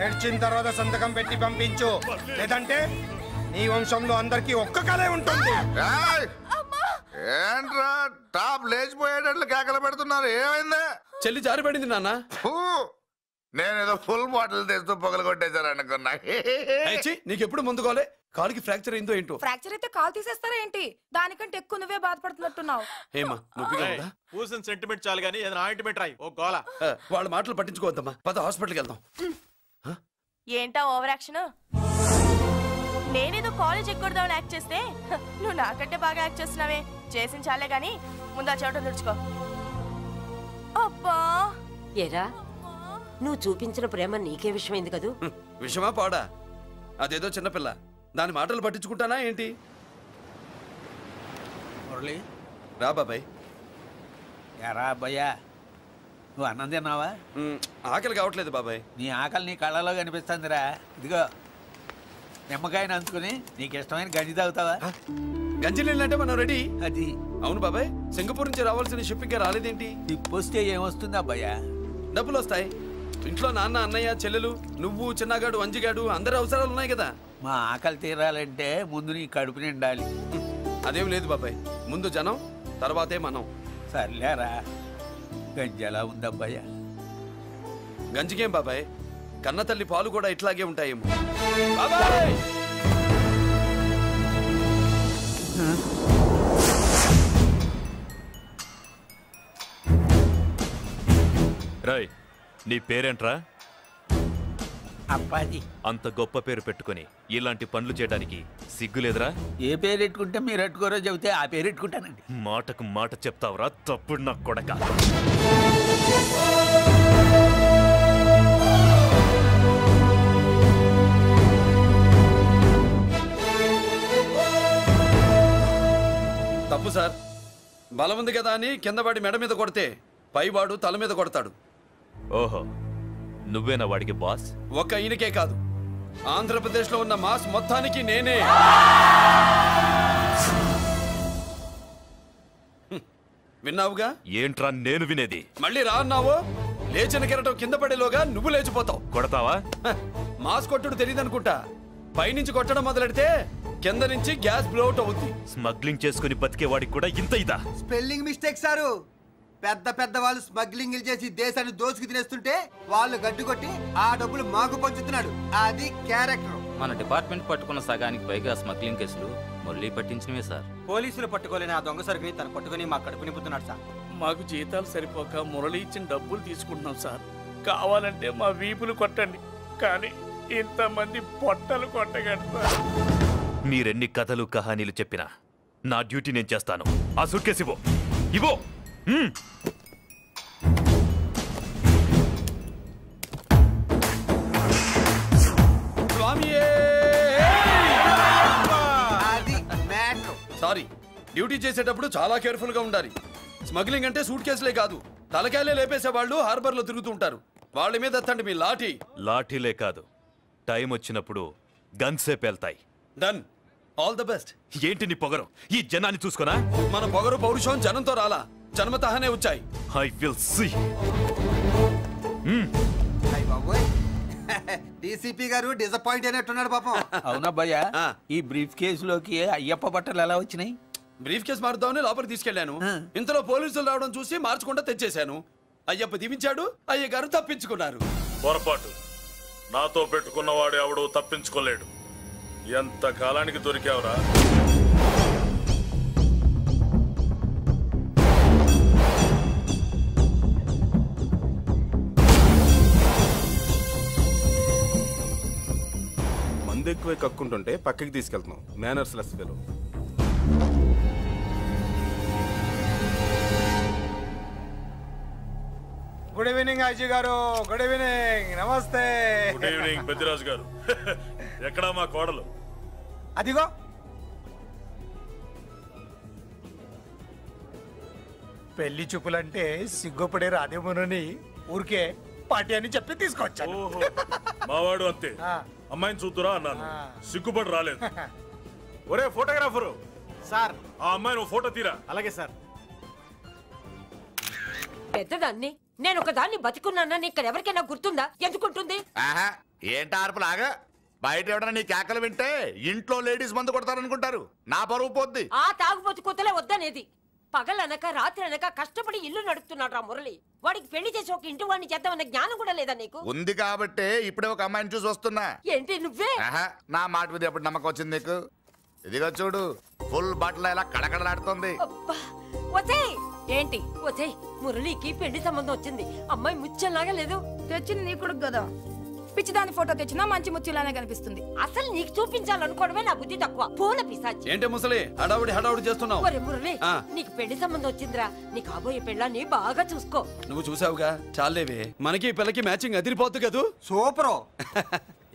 ఏడ్చిన తర్వాత సంతకం పెట్టి పంపించు, లేదంటే నీ వంశంలో అందరికి ఒక్క కలే ఉంటుంది. ఏంట్రా టాప్ లేచిపోయేటట్లు కేకలు పెడుతున్నారు? ఏమైంది? చెల్లి జారిపడింది నాన్న. నేనేదో ఫుల్ బాటిల్ తెస్తూ పొగలు కొట్టేశారు అనుకున్నా. నీకెప్పుడు ముందుకోలే? కాలుకి ఫ్రాక్చర్ అయిందో ఏంటో. ఫ్రాక్చర్ అయితే కాలు తీసేస్తారా ఏంటి? దానికంటే ఎక్కువ నువ్వే బాధపడుతున్నట్టున్నావు. ఏమా నొప్పిగా ఉందా? పూసిన సెంటిమెంట్ చాలు గానీ ఏదైనా ఆయింట్మెంట్ రాయి. ఓ గోల. వాళ్ళ మాటలు పట్టించుకోవద్దమ్మా, పద హాస్పిటల్కి వెళ్దాం. ఏంటా ఓవర్ యాక్షన్? నేనేదో కాలేజ్ ఎక్కడదామని యాక్ట్ చేస్తే నువ్వు నాకంటే బాగా యాక్ట్ చేస్తున్నావే. చేసిన చాలే గాని ముందు ఆ చోట తుడుచుకో. అబ్బా, ఏరా నువ్వు చూపించిన ప్రేమ నీకే విషమైంది కదూ? విషమా పాడా? అదేదో చిన్నపిల్ల, దాని మాటలు పట్టించుకుంటానా ఏంటి? మురళి, రా బాబాయ్. ఎరా అబ్బాయ్యా, నువ్వు అన్నం తిన్నావా? ఆకలి కావట్లేదు బాబాయ్. నీ ఆకలి నీ కళ్ళలో కనిపిస్తుందిరా. ఇదిగో నిమ్మకాయని అంచుకుని నీకు ఇష్టమైన గంజి తాగుతావా? గంజి నీళ్ళంటే మనం రెడీ. అది అవును బాబాయ్, సింగపూర్ నుంచి రావాల్సిన షిప్పింగ్ రాలేదేంటి? తిప్పొస్తే ఏమొస్తుంది అబ్బాయ్యా? డబ్బులు వస్తాయి. ఇంట్లో నాన్న, అన్నయ్య, చెల్లెలు, నువ్వు, చిన్నగాడు, అంజిగాడు, అందరి అవసరాలు ఉన్నాయి కదా. మా ఆకలి తీరాలంటే ముందు నీ కడుపు నిండాలి. అదేం లేదు బాబాయ్, ముందు జనం, తర్వాతే మనం. సర్లేరా, గంజి ఎలా ఉంది అబ్బాయ్యా? గంజికేం బాబాయ్, కన్న తల్లి పాలు కూడా ఇట్లాగే ఉంటాయేమో. బాబాయ్, రాయ్, నీ పేరేంట్రా? అప్పాజీ. అంత గొప్ప పేరు పెట్టుకుని ఇలాంటి పనులు చేయడానికి సిగ్గులేదురా? ఏ పేరు పెట్టుకుంటే మీరు పెట్టుకోరో చెబితే ఆ పేరు పెట్టుకుంటానండి. మాటకు మాట చెప్తావురా తప్పుడు నా కొడక. తప్పు సార్. బలం ఉంది కదా అని కిందవాడి మెడ మీద కొడితే పైవాడు తల మీద కొడతాడు. ఓహో, నువ్వేనా వాడికి బాస్? ఒక్క ఈయనకే కాదు, ఆంధ్రప్రదేశ్ లో ఉన్న మాస్ మొత్తానికి నేనే. విన్నావుగా? ఏంట్రా నేను వినేది? మళ్ళీ రా అన్నావు, లేచిన కెరటం కింద పడేలోగా నువ్వు లేచిపోతావు. కొడతావా? మాస్ కొట్టుడు తెలియదు అనుకుంటా. పైనుంచి కొట్టడం మొదలెడితే కింద నుంచి గ్యాస్ బ్లౌట్ అవుద్ది. స్మగ్లింగ్ చేసుకుని బతికే వాడికి కూడా ఇంత ఇదా? Spelling mistake sir. పెద్ద పెద్ద వాళ్ళు స్మగ్లింగ్ చేసి దేశాన్ని దోచుకు తినేస్తుంటే వాళ్ళు గడ్డు కొట్టి ఆ డబ్బులు మాకు పంచుతున్నాడు. అది క్యారెక్టర్. మన డిపార్ట్మెంట్ పట్టుకున్న సగానికి పైగా స్మగ్లింగ్ కేసులు మురళి పట్టించినవే సార్. పోలీసులు పట్టుకోలేని ఆ దొంగ సరుకుని తను పట్టుకుని మా కడుపు నింపుతున్నాడు సార్. మాకు జీతాలు సరిపోక మురళి ఇచ్చిన డబ్బులు తీసుకుంటున్నాం సార్. కావాలంటే మా వీపులు కొట్టండి, కానీ ఇంతమంది పొట్టలు కొట్టగండి సార్. మీరెన్ని కథలు కహానీలు చెప్పినా నా డ్యూటీ నేను చేస్తాను. ఆ సూట్ కేసు ఇవ్వు. సారీ, డ్యూటీ చేసేటప్పుడు చాలా కేర్ఫుల్ గా ఉండాలి. స్మగ్లింగ్ అంటే సూట్ కేసులే కాదు, తలకాయలే లేపేసే వాళ్ళు హార్బర్ లో తిరుగుతూ ఉంటారు. వాళ్ళ మీద ఎత్తండి మీ లాఠీ. లాఠీలే కాదు, టైం వచ్చినప్పుడు గన్సే పేల్తాయి. డన్. All the best. ఏంటి నీ పొగరు? ఈ జనాన్ని చూసుకోనా? మన పొగరు పౌరుషం జనంతో రాలా, జన్మతహనే వచ్చాయి. I will see. డీసీపీ గారు డిసప్పాయింట్ అయినట్టున్నాడు పాపం. అవునా భయ్యా? ఈ బ్రీఫ్ కేసులోకి అయ్యప్ప బట్టలు ఎలా వచ్చినాయి? బ్రీఫ్ కేసు మారుద్దామని లోపలికి తీసుకెళ్లాను. ఇంతలో పోలీసులు రావడం చూసి మార్చకుండా తెచ్చేశాను. అయ్యప్ప దీవించాడు, అయ్య గారు తప్పించుకున్నారు. పొరపాటు. నాతో పెట్టుకున్నవాడు ఎవడు తప్పించుకోలేడు. ఎంత కాలానికి దొరికావురా? మందు ఎక్కువ కక్కుంటుంటే పక్కకి తీసుకెళ్తున్నాం. Manners less fellow. Good evening Ajay garu. Good evening. నమస్తే. Good evening Peddiraju garu. ఎక్కడా మా కోడలు? అదిగో. పెళ్లి చూపులంటే సిగ్గుపడే రాధేమోనని ఊరికే పార్టీ అని చెప్పి తీసుకొచ్చాను. మావాడు అంతే. అమ్మాయిని చూద్దురా అన్నాను, సిగ్గుపడి రాలేదు. ఒరే ఫోటోగ్రాఫరు సార్, ఆ అమ్మాయి నువ్వు ఫోటో తీరా. అలాగే సార్. పెద్దదాన్ని నేను ఒక దాన్ని బతికున్నానని ఇక్కడ ఎవరికైనా గుర్తుందా? ఎందుకుంటుంది? ఏంటి ఆర్పులాగా? బయట ఎవడన్నా నీ కేకలు వింటే ఇంట్లో లేడీస్ మందు కొడతారనుకుంటారు. నా పరువు పోద్ది. ఆ తాగుబోతు కొత్తలే వద్దనేది. పగలనక రాత్రి అనక కష్టపడి ఇల్లు నడుపుతున్నాడు రా మురళి. వాడికి పెళ్లి చేసి ఒక ఇంటి వాడిని చేద్దామన్న జ్ఞానం కూడా లేదా నీకు? ఉంది కాబట్టే ఇప్పుడే ఒక అమ్మాయిని చూసి వస్తున్నా. ఏంటి నువ్వే? నా మాట మీద ఎప్పుడు నమ్మకం వచ్చింది నీకు? ఇదిగో చూడు, ఫుల్ బట్టలు ఇలా కడకడలాడుతుంది. ఏంటి వచ్చే మురళికి పెళ్లి సంబంధం వచ్చింది. అమ్మాయి ముచ్చల్లాగా లేదు. తెచ్చింది నీ కొడుకు కదా. పిచ్చిదాని ఫోటో తెచ్చినా మంచి ముచ్చిలానే కనిపిస్తుంది. అసలు నీకు చూపించాలనుకోవడమే నా బుద్ధి తక్కువ. పూల పిశాచి. ఏంటి ముసలి హడావుడి చేస్తున్నావు? ఒరే మురళి, నీకు పెళ్లి సంబంధం వచ్చిందిరా. నీ కాబోయే పెళ్ళాన్ని బాగా చూసుకో. నువ్వు చూసావుగా, చాలేవే. మనకి పిల్లకి మ్యాచింగ్ అదిరిపోద్దు కదూ. సూపరు.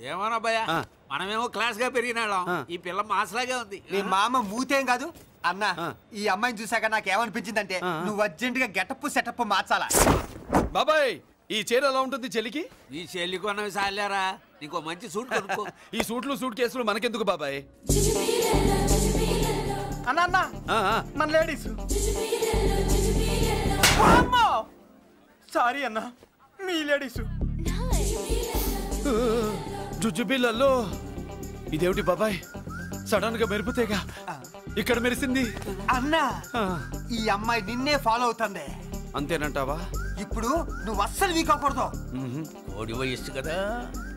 ఏమన్నా భయ్యా, మనమేమో క్లాస్ గా పెరిగినాళ్ళం. ఈ పిల్ల మాసలాగే ఉంది. నీ మామ మూతేం కాదు అన్నా. ఈ అమ్మాయిని చూసాక నాకేమనిపించిందంటే నువ్వు అర్జెంట్ గా గెటప్ సెటప్ మార్చాలా. బాబాయ్, ఈ చీర ఎలా ఉంటుంది చెల్లికి? ఈ చెల్లి కొన్నవి సాలేరా, నీకు మంచి సూట్ కొనుక్కో. ఈ సూట్లు సూట్ కేసులు మనకెందుకు బాబాయ్? అన్నా మన లేడీస్. సారీ అన్నా, మీ లేడీస్. జుజుబిళ్ళల్లో ఇదేమిటి బాబాయ్? సడన్ గా మెరుపుతేగా ఇక్కడ మెరిసింది. అన్నా, ఈ అమ్మాయి నిన్నే ఫాలో అవుతుంది. అంతేనంటావా? ఇప్పుడు నువ్వు అస్సలు వీక్ అవ్వకూడదు. కోడి వయస్సు కదా,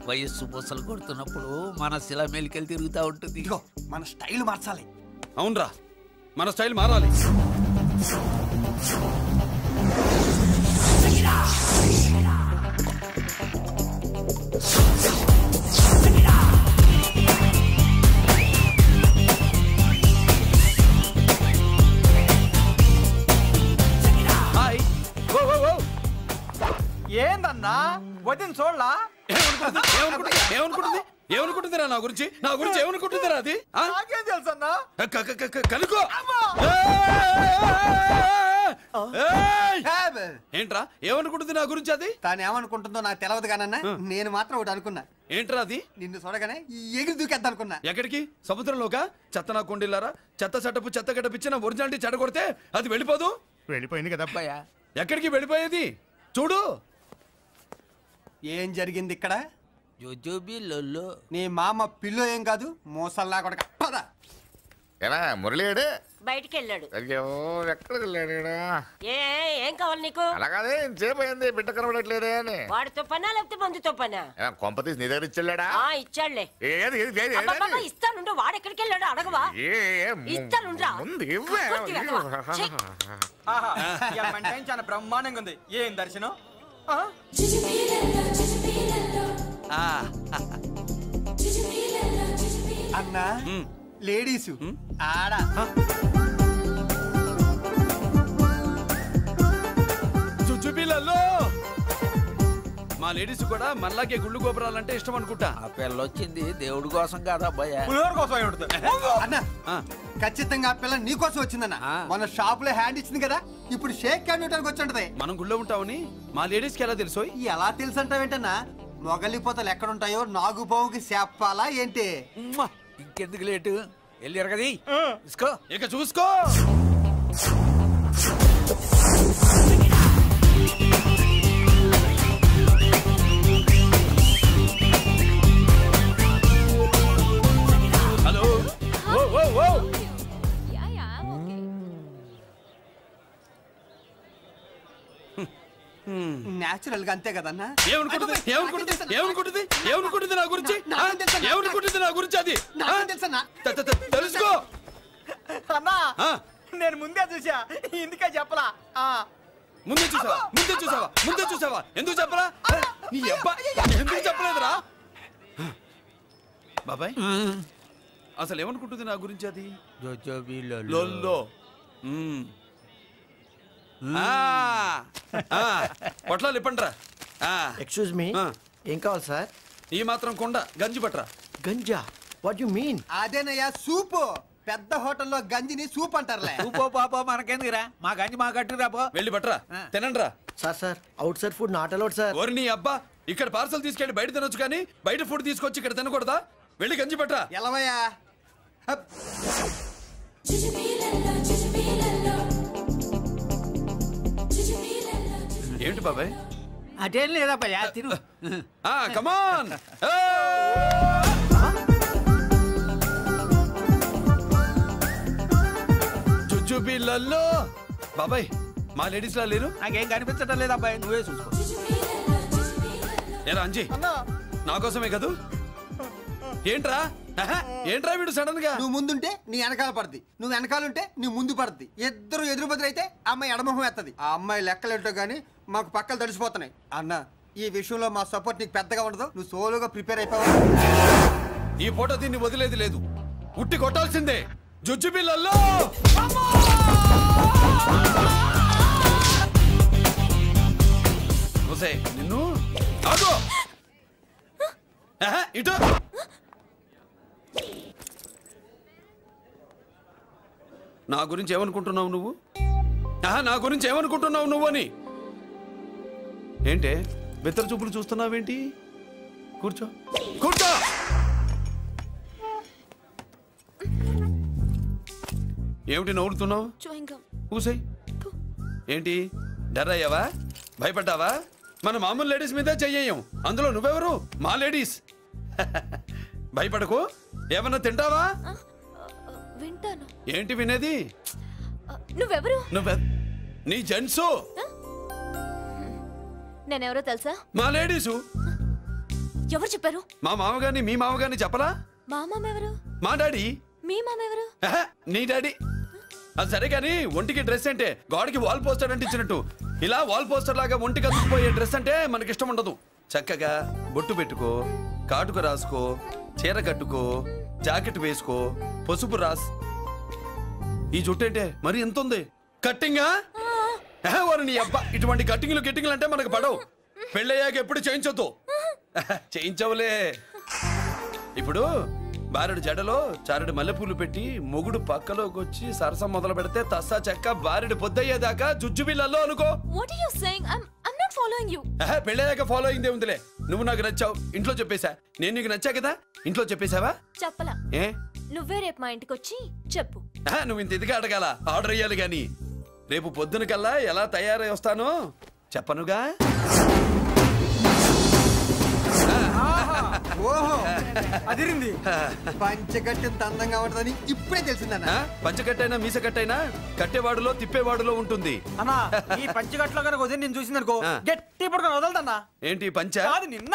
వయస్సు పూసలు కొడుతున్నప్పుడు మన శిల మేలికెళ్ళి తిరుగుతూ ఉంటుంది. మన స్టైల్ మార్చాలి. అవునరా, మన స్టైల్ మారాలి. ఏందన్నా వదిన చూడలా? ఏమనుకుంటుందిరా నా గురించి? నా గురించి ఏమనుకుంటుందిరా అది? నాకేం తెలుసు అన్నా? కనుకో. ఏంట్రా ఏమనుకుంటుంది నా గురించి? అది తాను ఏమనుకుంటుందో నాకు తెలియదు కానన్నా, నేను మాత్రం ఒకటి అనుకున్నా. ఏంట్రా అది? నిన్ను చూడగానే ఎగిరి దూకేద్దాం అనుకున్నా. ఎక్కడికి? సముద్రంలోగా? చెత్త నా కొండిల్లారా, చెత్త సెటపు చెత్త గడపిచ్చిన ఒరిజినాలిటీ చెడగొడితే అది వెళ్ళిపోదు. వెళ్ళిపోయింది కదా అబ్బాయా. ఎక్కడికి వెళ్ళిపోయేది? చూడు ఏం జరిగింది ఇక్కడ. జోజోబిళ్ళల్లో నీ మామ పిల్లో ఏం కాదు, మోసల్లా కొడక. పద. ఎలా మురళీడు బయటికి వెళ్ళాడు. అయ్యో, ఎక్కడికి వెళ్ళాడు? ఏం కావాలి నీకు? అలాగే సేపు అయింది, బిడ్డ కనబడట్లేదే అని. వాడితో పనా లేకపోతే మందుతో పనా? కొంప తీసి నీ దగ్గర ఇచ్చాడా? ఇచ్చాడులే. ఏది ఇస్తానుండు. వాడు ఎక్కడికి వెళ్ళాడు అడగవా? ఇస్తానుండ్రా. చాలా బ్రహ్మాండంగా ఉంది. ఏం దర్శనం? అన్నా, లేడీస్ ఆడ. జుజుబిళ్ళల్లో మా లేడీస్ కూడా మనలాగే గుళ్ళు గోపురాలంటే ఇష్టం అనుకుంటా. ఆ పిల్ల వచ్చింది దేవుడి కోసం కాదా అబ్బాయి, అన్న ఖచ్చితంగా ఆ పిల్ల నీ కోసం వచ్చిందన్న. మన షాప్ లో హ్యాండ్ ఇచ్చింది కదా, ఇప్పుడు షేక్ హ్యాండ్ ఇవ్వడానికి వచ్చి ఉంటది. మనం గుళ్ళో ఉంటామని మా లేడీస్ కి ఎలా తెలుసు? ఎలా తెలుసు అంటావేంటన్నా? మొగలిపోతలు ఎక్కడుంటాయో నాగుబావుకి చెప్పాలా ఏంటి? ఇంకెందుకు లేటు, వెళ్ళారు కదా చూసుకో. ఇక చూసుకో. హలో. నేచురల్ గా అంతే కదన్నా. ఏమనుకుంటుంది నా గురించి? ఏమనుకుంటుంది నా గురించి? అది తెలుసుకో అన్నా. నేను ముందే చూసా, ఇందుకే చెప్పలా. ముందే చూసావా? ఎందుకు చెప్పరా? నీ అబ్బా ఎందుకు చెప్పలేదురా? బాబాయ్ అసలు ఏమనుకుంటుంది నా గురించి? అది లొల్లో. పొట్లాలు ఇప్పండ్రా. ఎక్స్క్యూజ్ మీ, ఏం కావాలి సార్? ఈ మాత్రం కొండ గంజి పట్రా. గంజా? What you mean? అదేనయ్యా సూపు. పెద్ద హోటల్లో గంజిని సూప్ అంటారులే. సూపో పాపో మనకెందుకురా, మా గంజి మా కట్టురా పో. వెళ్ళి పట్రా, తినండ్రా. Sir outside food not allowed sir. ఓరి నీ అబ్బా, ఇక్కడ పార్సల్ తీసుకెళ్ళి బయట తినొచ్చు కానీ బయట ఫుడ్ తీసుకొచ్చి ఇక్కడ తినకూడదా? వెళ్ళి గంజి పట్రా. ఎలవయ్యా. ఏంటి బాబాయ్? అదేం లేదబ్బా, తిను. కమాన్. జుజుబిళ్ళల్లో బాబాయ్ మా లేడీస్ లా లేరు? నాకేం కనిపించడం లేదు అబ్బాయి, నువ్వే చూసుకో. ఏరా అంజీ, నా కోసమే కదూ? ఏంట్రా వీడు సడన్ గా? నువ్వు ముందుంటే నీ వెనకాల పడుద్ది, నువ్వు వెనకాలంటే నీ ముందు పడుద్ది. ఇద్దరు ఎదురు బదులు అయితే అమ్మాయి ఎడమొహం ఎత్తది. ఆ అమ్మాయి లెక్కలేంటో గానీ మాకు పక్కలు తడిసిపోతున్నాయి. అన్న ఈ విషయంలో మా సపోర్ట్ నీకు పెద్దగా ఉండదు, నువ్వు సోలోగా ప్రిపేర్ అయిపోవాలి. ఈ ఫోటో దీన్ని వదిలేది లేదు, ఉట్టి కొట్టాల్సిందే. జుజుబిళ్ళల్లో నిన్ను ఇటు. నా గురించి ఏమనుకుంటున్నావు నువ్వు? నా గురించి ఏమనుకుంటున్నావు నువ్వు అని? ఏంటే బెత్తర చూపులు చూస్తున్నావేంటి? కూర్చో. ఏమిటి నవ్వుతున్నావు? కూసై. ఏంటి డర్ అయ్యావా? భయపడ్డావా? మన మామూలు లేడీస్ మీద చెయ్యం, అందులో నువ్వెవరు? మా లేడీస్. భయపడకు. ఏమన్నా తింటావా? వింటాను. ఏంటి వినేది? నువ్వెవరు? నీ జెంట్సు. నేనెవరో తెలుసా? మా లేడీసు. ఎవరు చెప్పారు? మా మామగారిని మీ మామగారిని చెప్పలా? మా మామ ఎవరు? మా డాడీ. మీ మామ ఎవరు? నీ డాడీ. అది సరే కానీ ఒంటికి డ్రెస్ అంటే గోడకి వాల్ పోస్టర్ అంటే ఇచ్చినట్టు ఇలా వాల్ పోస్టర్ లాగా ఒంటికి అందుకుపోయే డ్రెస్ అంటే మనకి ఇష్టం ఉండదు. చక్కగా బొట్టు పెట్టుకో, కాటుక రాసుకో, చీర కట్టుకో, జాకెట్ వేసుకో, పసుపు రాస్. ఈ జుట్టు అంటే మరి ఎంత ఉంది? కట్టింగా? వారు నీ అబ్బా, ఇటువంటి కట్టింగ్లు అంటే మనకు పడవు. పెళ్ళయ్యాక ఎప్పుడు చేయించొద్దు. చేయించవులే. ఇప్పుడు బారెడు జడలో చారెడు మల్లెపూలు పెట్టి మొగుడు పక్కలోకి వచ్చి సరసం మొదలు పెడితే తస్సా చెక్క బారెడు పొద్దయ్యేదాకా జుజుబిళ్ళల్లో అనుకో. పెళ్ళయ్యాక ఫాలో అయిందే ఉందిలే. నువ్వు నాకు నచ్చావు, ఇంట్లో చెప్పేశా. నేను నీకు నచ్చా కదా, ఇంట్లో చెప్పేశావా? చెప్పలా. ఏ నువ్వే రేపు మా ఇంటికి వచ్చి చెప్పు. నువ్వు ఇంత ఇదిగా అడగాల, ఆర్డర్ అయ్యాలి గాని. రేపు పొద్దున కల్లా ఎలా తయారై వస్తానో చెప్పనుగా. ఓహో అదిరింది. పంచగట్టెంత అందంగా ఉంటుందని ఇప్పుడే తెలిసిందన్న. పంచగట్టైనా మీసగట్టైనా కట్టేవాడులో తిప్పేవాడులో ఉంటుంది. అన్నా ఈ పంచగట్లో కనుక నేను చూసిందనుకో గట్టి పడుకొని వదలదన్నా. ఏంటి పంచ? నిన్న